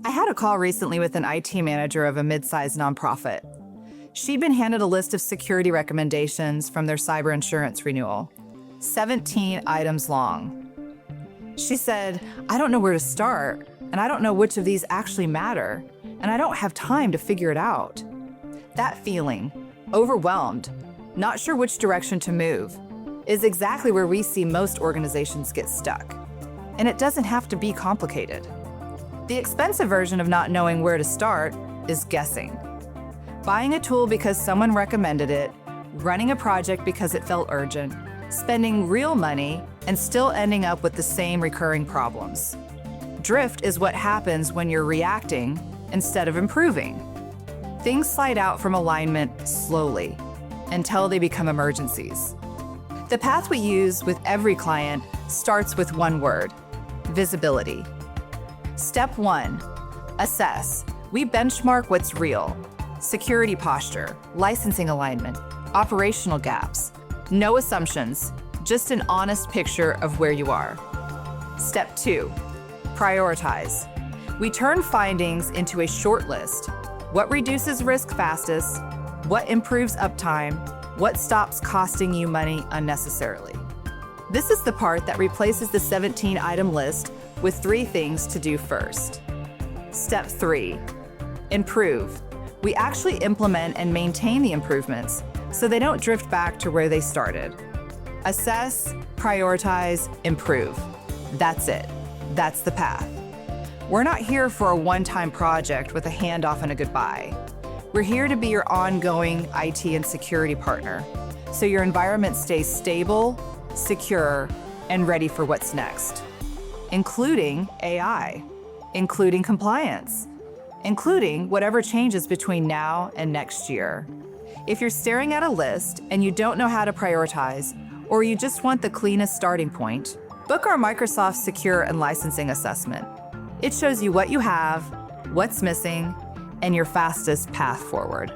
I had a call recently with an IT manager of a mid-sized nonprofit. She'd been handed a list of security recommendations from their cyber insurance renewal, 17 items long. She said, "I don't know where to start, and I don't know which of these actually matter, and I don't have time to figure it out." That feeling, overwhelmed, not sure which direction to move, is exactly where we see most organizations get stuck. And it doesn't have to be complicated. The expensive version of not knowing where to start is guessing. Buying a tool because someone recommended it, running a project because it felt urgent, spending real money, and still ending up with the same recurring problems. Drift is what happens when you're reacting instead of improving. Things slide out from alignment slowly until they become emergencies. The path we use with every client starts with one word: visibility. Step 1, assess. We benchmark what's real: security posture, licensing alignment, operational gaps. No assumptions, just an honest picture of where you are. Step 2, prioritize. We turn findings into a short list. What reduces risk fastest? What improves uptime? What stops costing you money unnecessarily? This is the part that replaces the 17-item list with 3 things to do first. Step 3, improve. We actually implement and maintain the improvements so they don't drift back to where they started. Assess, prioritize, improve. That's it. That's the path. We're not here for a one-time project with a handoff and a goodbye. We're here to be your ongoing IT and security partner, so your environment stays stable, secure, and ready for what's next, including AI, including compliance, including whatever changes between now and next year. If you're staring at a list and you don't know how to prioritize, or you just want the cleanest starting point, book our Microsoft Secure and Licensing Assessment. It shows you what you have, what's missing, and your fastest path forward.